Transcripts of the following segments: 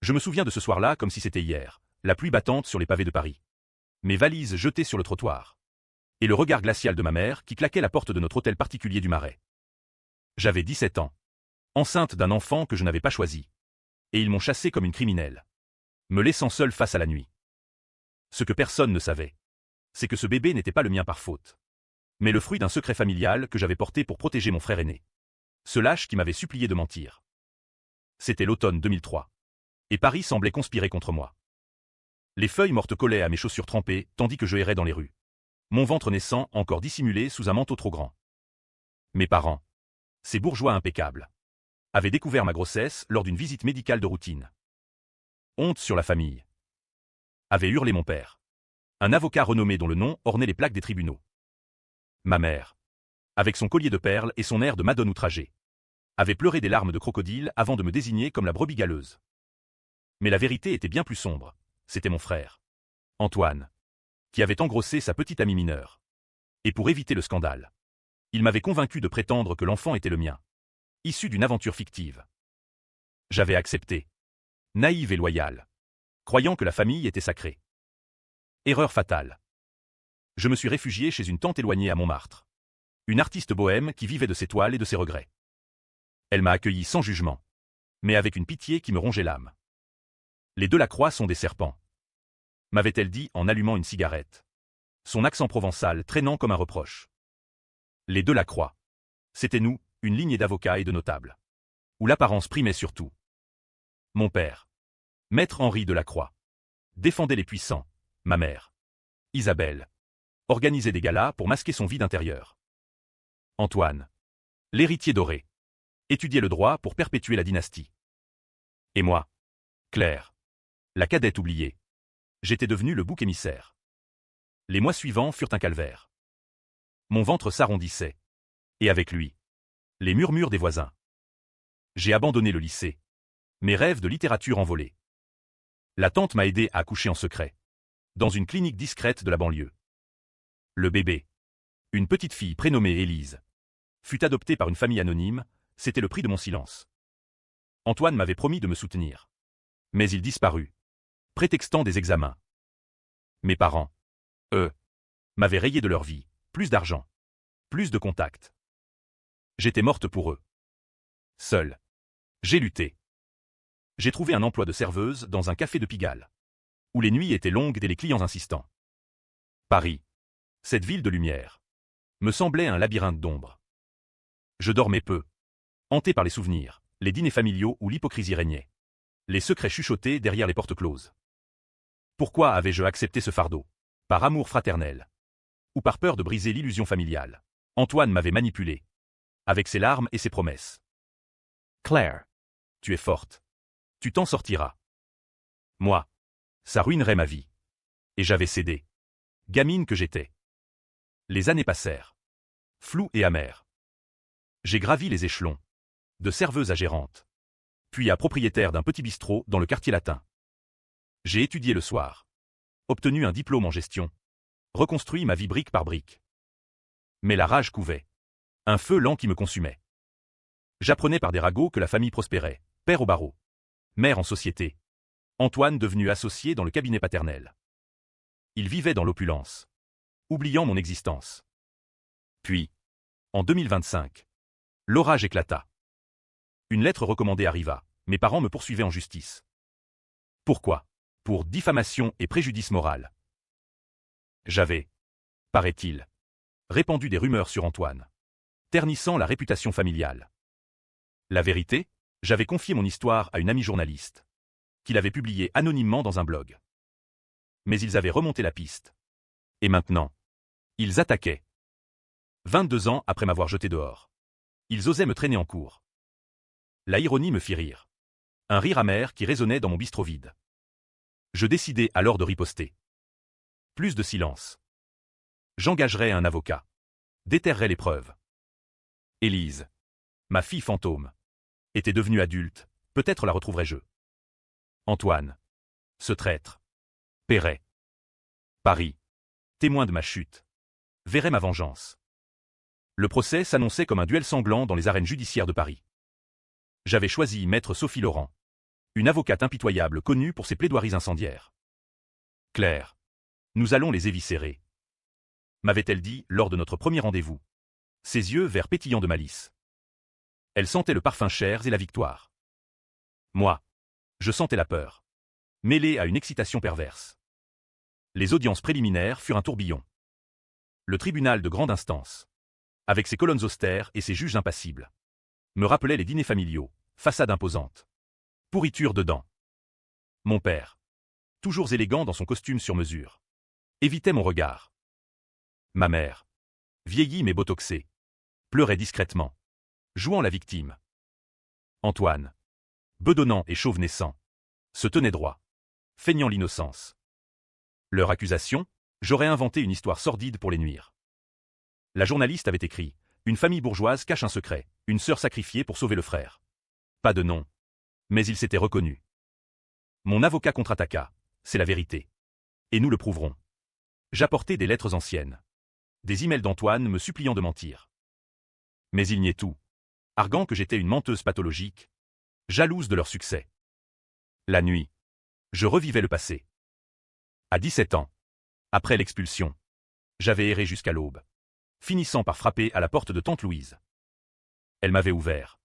Je me souviens de ce soir-là comme si c'était hier, la pluie battante sur les pavés de Paris. Mes valises jetées sur le trottoir. Et le regard glacial de ma mère qui claquait la porte de notre hôtel particulier du Marais. J'avais 17 ans. Enceinte d'un enfant que je n'avais pas choisi. Et ils m'ont chassé comme une criminelle. Me laissant seule face à la nuit. Ce que personne ne savait, c'est que ce bébé n'était pas le mien par faute. Mais le fruit d'un secret familial que j'avais porté pour protéger mon frère aîné. Ce lâche qui m'avait supplié de mentir. C'était l'automne 2003. Et Paris semblait conspirer contre moi. Les feuilles mortes collaient à mes chaussures trempées, tandis que je errais dans les rues. Mon ventre naissant encore dissimulé sous un manteau trop grand. Mes parents, ces bourgeois impeccables, avaient découvert ma grossesse lors d'une visite médicale de routine. Honte sur la famille. Avait hurlé mon père. Un avocat renommé dont le nom ornait les plaques des tribunaux. Ma mère, avec son collier de perles et son air de madone outragée, avait pleuré des larmes de crocodile avant de me désigner comme la brebis galeuse. Mais la vérité était bien plus sombre. C'était mon frère, Antoine, qui avait engrossé sa petite amie mineure. Et pour éviter le scandale, il m'avait convaincu de prétendre que l'enfant était le mien, issu d'une aventure fictive. J'avais accepté, naïve et loyale, croyant que la famille était sacrée. Erreur fatale. Je me suis réfugié chez une tante éloignée à Montmartre. Une artiste bohème qui vivait de ses toiles et de ses regrets. Elle m'a accueilli sans jugement, mais avec une pitié qui me rongeait l'âme. Les Delacroix sont des serpents, m'avait-elle dit en allumant une cigarette. Son accent provençal traînant comme un reproche. Les Delacroix. C'était nous, une lignée d'avocats et de notables. Où l'apparence primait surtout. Mon père, maître Henri Delacroix, défendait les puissants. Ma mère, Isabelle, organisait des galas pour masquer son vide intérieur. Antoine, l'héritier doré, étudiait le droit pour perpétuer la dynastie. Et moi, Claire, la cadette oubliée, j'étais devenu le bouc émissaire. Les mois suivants furent un calvaire. Mon ventre s'arrondissait. Et avec lui, les murmures des voisins. J'ai abandonné le lycée. Mes rêves de littérature envolés. La tante m'a aidé à accoucher en secret. Dans une clinique discrète de la banlieue. Le bébé, une petite fille prénommée Élise, fut adoptée par une famille anonyme, c'était le prix de mon silence. Antoine m'avait promis de me soutenir. Mais il disparut, prétextant des examens. Mes parents, eux, m'avaient rayé de leur vie, plus d'argent, plus de contacts. J'étais morte pour eux. Seule. J'ai lutté. J'ai trouvé un emploi de serveuse dans un café de Pigalle, où les nuits étaient longues et les clients insistants. Paris, cette ville de lumière, me semblait un labyrinthe d'ombre. Je dormais peu, hanté par les souvenirs, les dîners familiaux où l'hypocrisie régnait, les secrets chuchotés derrière les portes closes. Pourquoi avais-je accepté ce fardeau? Par amour fraternel? Ou par peur de briser l'illusion familiale? Antoine m'avait manipulé, avec ses larmes et ses promesses. Claire, tu es forte. Tu t'en sortiras. Moi, ça ruinerait ma vie. Et j'avais cédé. Gamine que j'étais. Les années passèrent. Floues et amères. J'ai gravi les échelons. De serveuse à gérante. Puis à propriétaire d'un petit bistrot dans le quartier latin. J'ai étudié le soir. Obtenu un diplôme en gestion. Reconstruit ma vie brique par brique. Mais la rage couvait. Un feu lent qui me consumait. J'apprenais par des ragots que la famille prospérait. Père au barreau. Mère en société. Antoine devenu associé dans le cabinet paternel. Il vivait dans l'opulence. Oubliant mon existence. Puis, en 2025, l'orage éclata. Une lettre recommandée arriva. Mes parents me poursuivaient en justice. Pourquoi? Pour diffamation et préjudice moral. J'avais, paraît-il, répandu des rumeurs sur Antoine, ternissant la réputation familiale. La vérité, j'avais confié mon histoire à une amie journaliste, qui l'avait publiée anonymement dans un blog. Mais ils avaient remonté la piste. Et maintenant, ils attaquaient. 22 ans après m'avoir jeté dehors. Ils osaient me traîner en cour. La ironie me fit rire. Un rire amer qui résonnait dans mon bistrot vide. Je décidai alors de riposter. Plus de silence. J'engagerai un avocat. Déterrerai les preuves. Élise, ma fille fantôme, était devenue adulte, peut-être la retrouverai-je. Antoine, ce traître, paierait. Paris, témoin de ma chute, verrait ma vengeance. Le procès s'annonçait comme un duel sanglant dans les arènes judiciaires de Paris. J'avais choisi maître Sophie Laurent, Une avocate impitoyable connue pour ses plaidoiries incendiaires. Claire. Nous allons les éviscérer. M'avait-elle dit lors de notre premier rendez-vous. Ses yeux verts pétillants de malice. Elle sentait le parfum cher et la victoire. Moi. Je sentais la peur. Mêlée à une excitation perverse. Les audiences préliminaires furent un tourbillon. Le tribunal de grande instance, avec ses colonnes austères et ses juges impassibles, me rappelait les dîners familiaux, façade imposante. Pourriture dedans. Mon père, toujours élégant dans son costume sur mesure, évitait mon regard. Ma mère, vieillie mais botoxée, pleurait discrètement, jouant la victime. Antoine, bedonnant et chauve naissant, se tenait droit, feignant l'innocence. Leur accusation, j'aurais inventé une histoire sordide pour les nuire. La journaliste avait écrit « Une famille bourgeoise cache un secret, une sœur sacrifiée pour sauver le frère ». Pas de nom. Mais il s'était reconnu. Mon avocat contre-attaqua, c'est la vérité. Et nous le prouverons. J'apportai des lettres anciennes. Des emails d'Antoine me suppliant de mentir. Mais il niait tout, arguant que j'étais une menteuse pathologique, jalouse de leur succès. La nuit, je revivais le passé. À 17 ans, après l'expulsion, j'avais erré jusqu'à l'aube, finissant par frapper à la porte de tante Louise. Elle m'avait ouvert,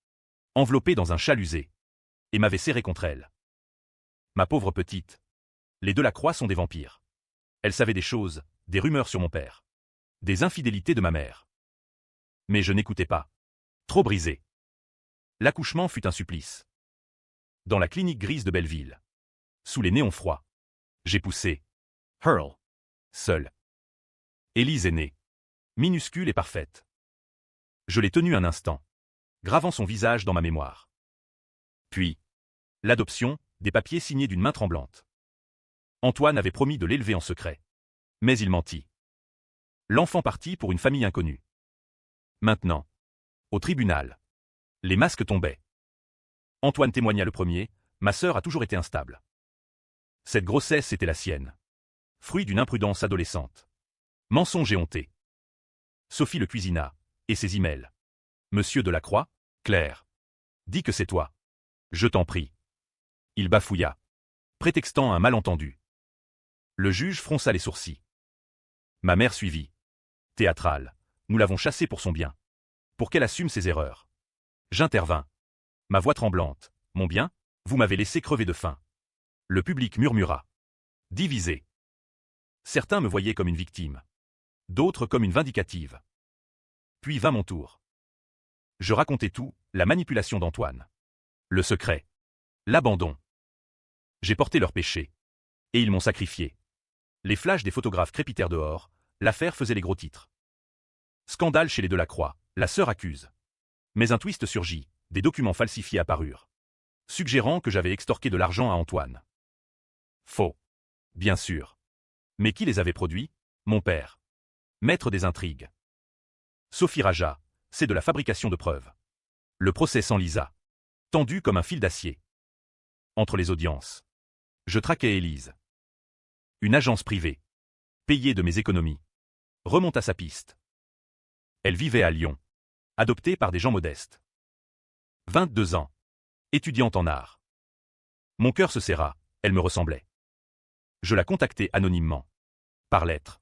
enveloppé dans un châle usé, et m'avait serré contre elle. Ma pauvre petite, les Delacroix sont des vampires. Elle savait des choses, des rumeurs sur mon père, des infidélités de ma mère. Mais je n'écoutais pas. Trop brisé. L'accouchement fut un supplice. Dans la clinique grise de Belleville, sous les néons froids, j'ai poussé. Hurl. Seule. Élise est née. Minuscule et parfaite. Je l'ai tenue un instant, gravant son visage dans ma mémoire. Puis, l'adoption, des papiers signés d'une main tremblante. Antoine avait promis de l'élever en secret. Mais il mentit. L'enfant partit pour une famille inconnue. Maintenant, au tribunal, les masques tombaient. Antoine témoigna le premier, ma sœur a toujours été instable. Cette grossesse était la sienne. Fruit d'une imprudence adolescente. Mensonge éhonté. Sophie le cuisina, et ses emails. Monsieur Delacroix, Claire. Dis que c'est toi. Je t'en prie. Il bafouilla, prétextant un malentendu. Le juge fronça les sourcils. Ma mère suivit. Théâtrale, nous l'avons chassée pour son bien. Pour qu'elle assume ses erreurs. J'intervins. Ma voix tremblante. Mon bien, vous m'avez laissé crever de faim. Le public murmura. Divisé. Certains me voyaient comme une victime. D'autres comme une vindicative. Puis vint mon tour. Je racontai tout, la manipulation d'Antoine. Le secret. L'abandon. J'ai porté leurs péchés. Et ils m'ont sacrifié. Les flashs des photographes crépitèrent dehors, l'affaire faisait les gros titres. Scandale chez les Delacroix, la sœur accuse. Mais un twist surgit, des documents falsifiés apparurent, suggérant que j'avais extorqué de l'argent à Antoine. Faux. Bien sûr. Mais qui les avait produits? Mon père. Maître des intrigues. Sophie raja, c'est de la fabrication de preuves. Le procès s'enlisa. Tendu comme un fil d'acier. Entre les audiences, je traquai Élise. Une agence privée, payée de mes économies, remonta sa piste. Elle vivait à Lyon, adoptée par des gens modestes. 22 ans, étudiante en art. Mon cœur se serra, elle me ressemblait. Je la contactai anonymement, par lettre.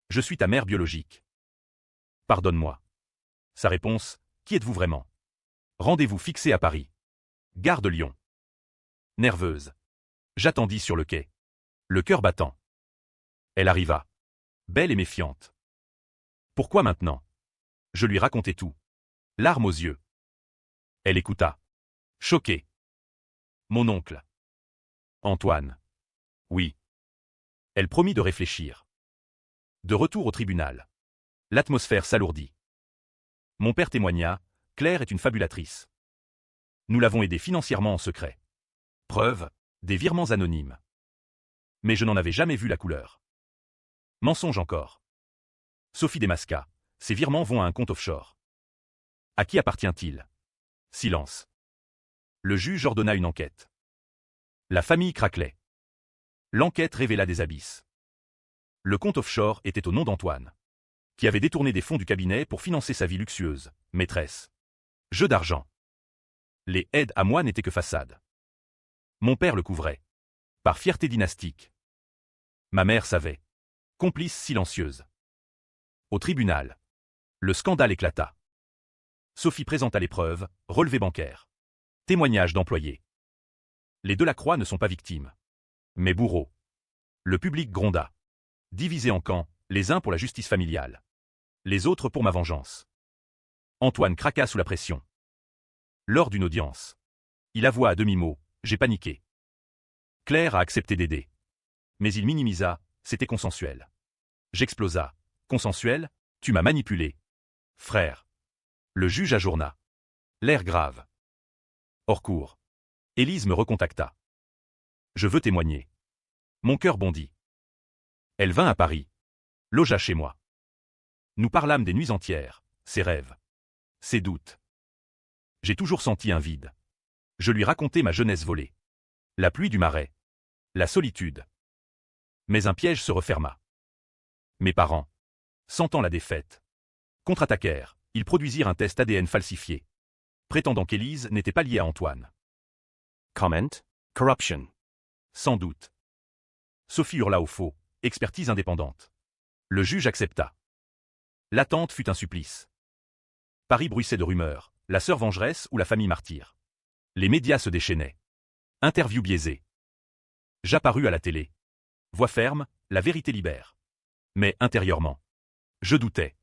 Je suis ta mère biologique. Pardonne-moi. Sa réponse, qui êtes-vous vraiment? Rendez-vous fixé à Paris. Gare de Lyon. Nerveuse. J'attendis sur le quai. Le cœur battant. Elle arriva. Belle et méfiante. Pourquoi maintenant? Je lui racontai tout. Larmes aux yeux. Elle écouta. Choquée. Mon oncle. Antoine. Oui. Elle promit de réfléchir. De retour au tribunal. L'atmosphère s'alourdit. Mon père témoigna, Claire est une fabulatrice. Nous l'avons aidée financièrement en secret. Preuve, des virements anonymes. Mais je n'en avais jamais vu la couleur. Mensonge encore. Sophie démasqua, ces virements vont à un compte offshore. À qui appartient-il? Silence. Le juge ordonna une enquête. La famille craquelait. L'enquête révéla des abysses. Le compte offshore était au nom d'Antoine, qui avait détourné des fonds du cabinet pour financer sa vie luxueuse, maîtresse. Jeu d'argent. Les aides à moi n'étaient que façade. Mon père le couvrait. Par fierté dynastique. Ma mère savait. Complice silencieuse. Au tribunal. Le scandale éclata. Sophie présenta l'épreuve, relevé bancaire. Témoignage d'employés. Les Delacroix ne sont pas victimes. Mais bourreaux. Le public gronda. Divisé en camps, les uns pour la justice familiale. Les autres pour ma vengeance. Antoine craqua sous la pression. Lors d'une audience. Il avoua à demi-mot, j'ai paniqué. Claire a accepté d'aider. Mais il minimisa, c'était consensuel. J'explosa. Consensuel, tu m'as manipulé. Frère. Le juge ajourna. L'air grave. Hors cours. Élise me recontacta. Je veux témoigner. Mon cœur bondit. Elle vint à Paris. Logea chez moi. Nous parlâmes des nuits entières, ses rêves, ses doutes. J'ai toujours senti un vide. Je lui racontai ma jeunesse volée. La pluie du Marais. La solitude. Mais un piège se referma. Mes parents, sentant la défaite, contre-attaquèrent, ils produisirent un test ADN falsifié, prétendant qu'Élise n'était pas liée à Antoine. Comment? Corruption. Sans doute. Sophie hurla au faux, expertise indépendante. Le juge accepta. L'attente fut un supplice. Paris bruissait de rumeurs, la sœur vengeresse ou la famille martyre. Les médias se déchaînaient. Interview biaisée. J'apparus à la télé. Voix ferme, la vérité libère. Mais intérieurement, je doutais.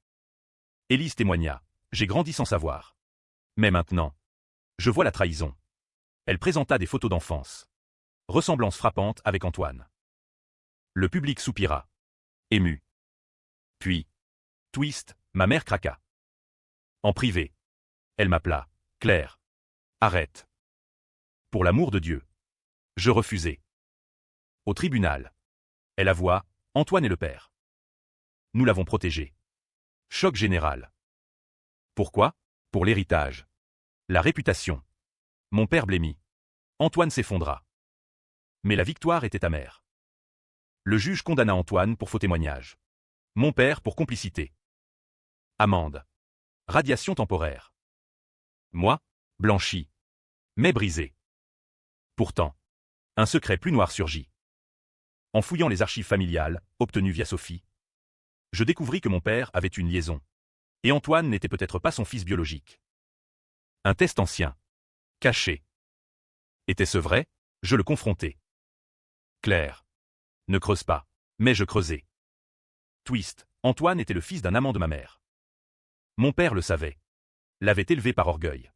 Élise témoigna, j'ai grandi sans savoir. Mais maintenant, je vois la trahison. Elle présenta des photos d'enfance. Ressemblance frappante avec Antoine. Le public soupira. Ému. Puis, twist, ma mère craqua. En privé. Elle m'appela. Claire. Arrête. Pour l'amour de Dieu. Je refusai. Au tribunal. Elle avoua, Antoine est le père. Nous l'avons protégé. Choc général. Pourquoi? Pour l'héritage. La réputation. Mon père blêmit. Antoine s'effondra. Mais la victoire était amère. Le juge condamna Antoine pour faux témoignage. Mon père pour complicité. Amende. Radiation temporaire. Moi, blanchi. Mais brisé. Pourtant, un secret plus noir surgit. En fouillant les archives familiales, obtenues via Sophie, je découvris que mon père avait une liaison. Et Antoine n'était peut-être pas son fils biologique. Un test ancien. Caché. Était-ce vrai? Je le confrontai. Claire. Ne creuse pas. Mais je creusai. Twist. Antoine était le fils d'un amant de ma mère. Mon père le savait. L'avait élevé par orgueil.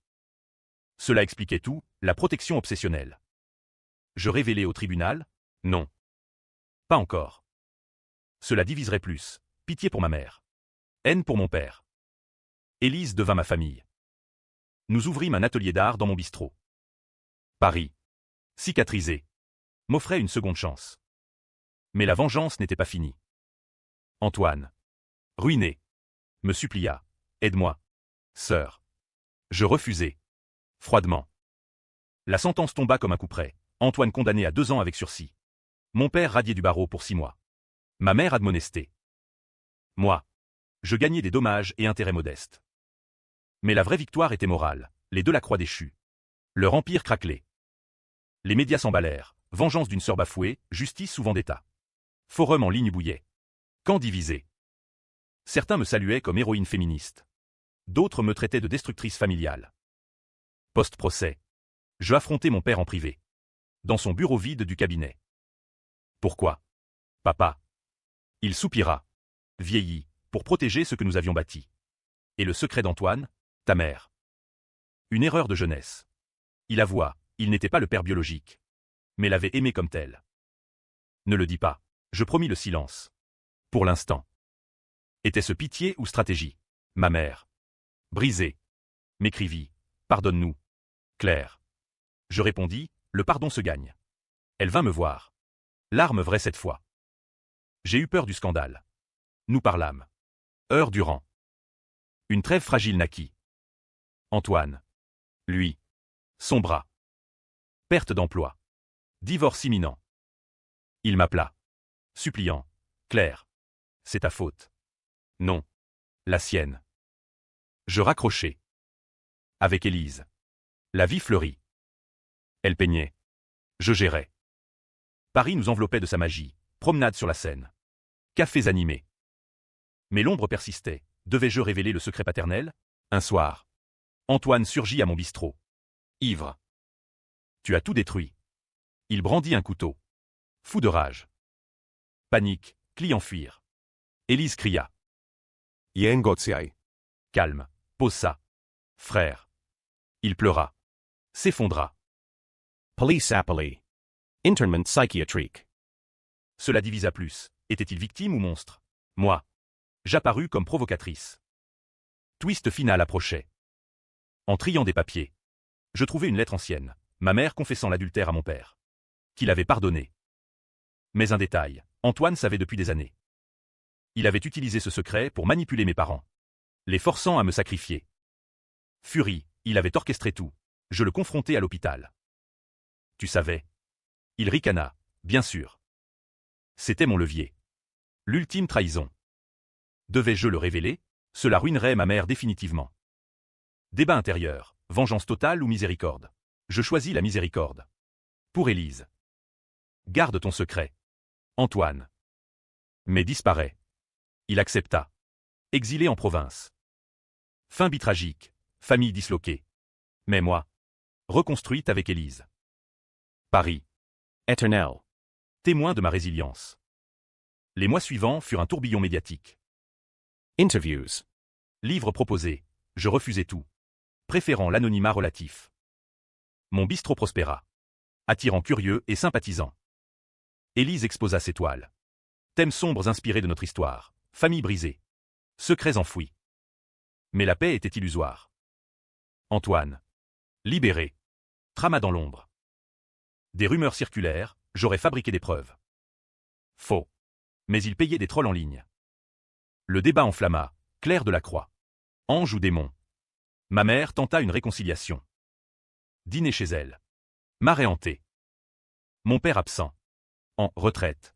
Cela expliquait tout, la protection obsessionnelle. Je révélai au tribunal? Non. Pas encore. Cela diviserait plus. Pitié pour ma mère. Haine pour mon père. Élise devint ma famille. Nous ouvrîmes un atelier d'art dans mon bistrot. Paris. Cicatrisé. M'offrait une seconde chance. Mais la vengeance n'était pas finie. Antoine. Ruiné. Me supplia. Aide-moi. Sœur. Je refusai. Froidement. La sentence tomba comme un couperet. Antoine condamné à 2 ans avec sursis. Mon père radié du barreau pour 6 mois. Ma mère admonestée. Moi. Je gagnais des dommages et intérêts modestes. Mais la vraie victoire était morale, les Delacroix déchus. Leur empire craquelait. Les médias s'emballèrent, vengeance d'une sœur bafouée, justice sous vendetta. Forum en ligne bouillait. Camp divisé. Certains me saluaient comme héroïne féministe. D'autres me traitaient de destructrice familiale. Post-procès. Je affrontai mon père en privé. Dans son bureau vide du cabinet. Pourquoi? Papa. Il soupira. Vieilli, pour protéger ce que nous avions bâti. Et le secret d'Antoine? Ta mère. Une erreur de jeunesse. Il avoua, il n'était pas le père biologique. Mais l'avait aimé comme tel. Ne le dis pas. Je promis le silence. Pour l'instant. Était-ce pitié ou stratégie? Ma mère. Brisée. M'écrivit. Pardonne-nous. Claire. Je répondis, le pardon se gagne. Elle vint me voir. Larmes vraies cette fois. J'ai eu peur du scandale. Nous parlâmes. Heures durant. Une trêve fragile naquit. Antoine. Lui. Son bras. Perte d'emploi. Divorce imminent. Il m'appela. Suppliant. Claire. C'est ta faute. Non. La sienne. Je raccrochai. Avec Élise. La vie fleurit. Elle peignait. Je gérais. Paris nous enveloppait de sa magie, promenade sur la Seine. Cafés animés. Mais l'ombre persistait. Devais-je révéler le secret paternel? Un soir, Antoine surgit à mon bistrot. Ivre. Tu as tout détruit. Il brandit un couteau. Fou de rage. Panique, clients fuirent. Élise cria. Yengotsiai. Calme, pose ça. Frère. Il pleura. S'effondra. Police appellee. Internment psychiatrique. Cela divisa plus. Était-il victime ou monstre? Moi. J'apparus comme provocatrice. Twist final approchait. En triant des papiers, je trouvai une lettre ancienne, ma mère confessant l'adultère à mon père. Qu'il avait pardonné. Mais un détail, Antoine savait depuis des années. Il avait utilisé ce secret pour manipuler mes parents, les forçant à me sacrifier. Furie, il avait orchestré tout. Je le confrontai à l'hôpital. Tu savais? Il ricana, bien sûr. C'était mon levier. L'ultime trahison. Devais-je le révéler? Cela ruinerait ma mère définitivement. Débat intérieur, vengeance totale ou miséricorde? Je choisis la miséricorde. Pour Élise. Garde ton secret. Antoine. Mais disparaît. Il accepta. Exilé en province. Fin bitragique, famille disloquée. Mais moi. Reconstruite avec Élise. Paris. Éternel. Témoin de ma résilience. Les mois suivants furent un tourbillon médiatique. Interviews. Livres proposés, je refusai tout, préférant l'anonymat relatif. Mon bistrot prospéra, attirant curieux et sympathisants. Élise exposa ses toiles. Thèmes sombres inspirés de notre histoire, famille brisée, secrets enfouis. Mais la paix était illusoire. Antoine. Libéré. Trama dans l'ombre. Des rumeurs circulèrent, j'aurais fabriqué des preuves. Faux. Mais il payait des trolls en ligne. Le débat enflamma, Claire Delacroix. Ange ou démon? Ma mère tenta une réconciliation. Dîner chez elle. Marée hantée. Mon père absent. En retraite.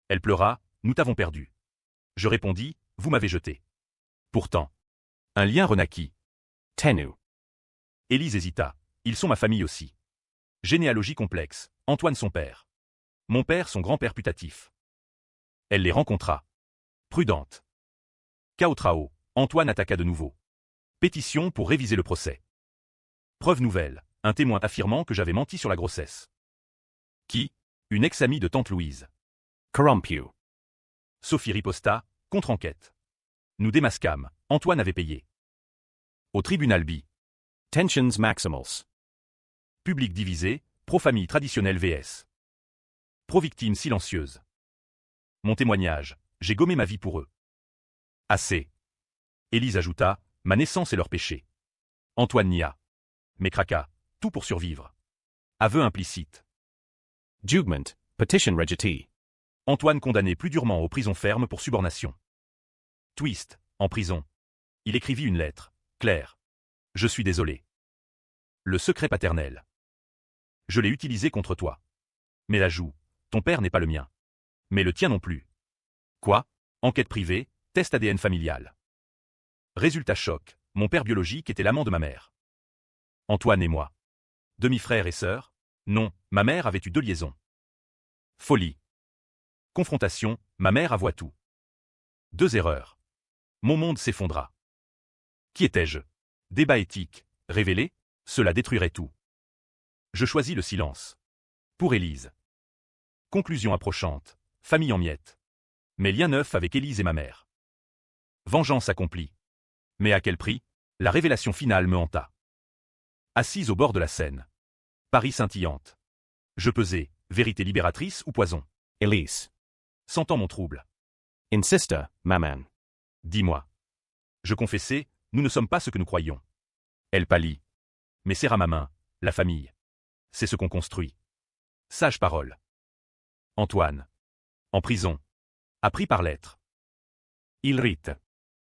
Elle pleura, nous t'avons perdu. Je répondis, vous m'avez jeté. Pourtant. Un lien renaquit. Tenu. Élise hésita, ils sont ma famille aussi. Généalogie complexe, Antoine son père. Mon père son grand-père putatif. Elle les rencontra. Prudente. Chaos, Antoine attaqua de nouveau. Pétition pour réviser le procès. Preuve nouvelle, un témoin affirmant que j'avais menti sur la grossesse. Qui? Une ex-amie de tante Louise. Corrompu. Sophie riposta, contre-enquête. Nous démasquâmes, Antoine avait payé. Au tribunal B. Tensions maximals. Public divisé, pro-famille traditionnelle vs. Pro-victime silencieuse. Mon témoignage, j'ai gommé ma vie pour eux. Assez. Élise ajouta, ma naissance est leur péché. Antoine nia. Mais craqua, tout pour survivre. Aveu implicite. Jugement, petition regetee. Antoine condamné plus durement aux prisons fermes pour subornation. Twist, en prison. Il écrivit une lettre. Claire. Je suis désolé. Le secret paternel. Je l'ai utilisé contre toi. Mais l'ajout, ton père n'est pas le mien. Mais le tien non plus. Quoi? Enquête privée, test ADN familial. Résultat choc, mon père biologique était l'amant de ma mère. Antoine et moi. Demi-frères et sœurs? Non, ma mère avait eu 2 liaisons. Folie. Confrontation, ma mère avoua tout. 2 erreurs. Mon monde s'effondra. Qui étais-je? Débat éthique, révélé, cela détruirait tout. Je choisis le silence. Pour Élise. Conclusion approchante, famille en miettes. Mais lien neuf avec Élise et ma mère. Vengeance accomplie. Mais à quel prix? La révélation finale me hanta. Assise au bord de la Seine. Paris scintillante. Je pesais, vérité libératrice ou poison? Elise. Sentant mon trouble. Insista, maman. Dis-moi. Je confessai, nous ne sommes pas ce que nous croyons. Elle pâlit. Mais serra ma main, la famille. C'est ce qu'on construit. Sage parole. Antoine. En prison. Appris par lettre. Il rite.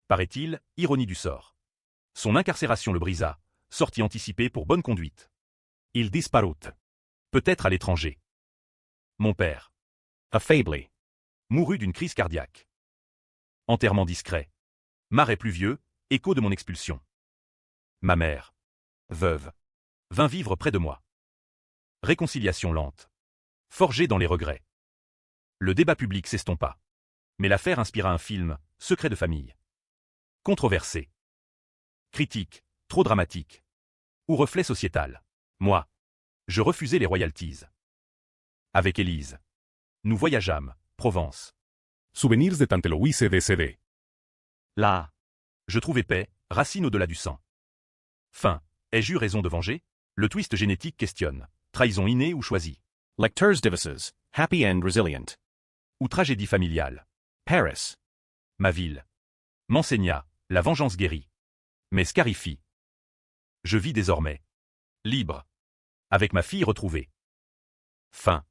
Paraît-il, ironie du sort. Son incarcération le brisa, sortie anticipée pour bonne conduite. Il disparut. Peut-être à l'étranger. Mon père. Affaibly. Mourut d'une crise cardiaque. Enterrement discret. Marais pluvieux, écho de mon expulsion. Ma mère. Veuve. Vint vivre près de moi. Réconciliation lente. Forgée dans les regrets. Le débat public s'estompa. Mais l'affaire inspira un film, Secret de famille. Controversé. Critique, trop dramatique. Ou reflet sociétal. Moi. Je refusais les royalties. Avec Élise. Nous voyageâmes, Provence. Souvenirs de Tante Louise décédée. Là. Je trouvais paix, racine au-delà du sang. Fin. Ai-je eu raison de venger? Le twist génétique questionne. Trahison innée ou choisie? Lecteurs devices, happy end resilient. Ou tragédie familiale? Paris. Ma ville. M'enseigna, la vengeance guérit. Mais scarifie. Je vis désormais. Libre. Avec ma fille retrouvée. Fin.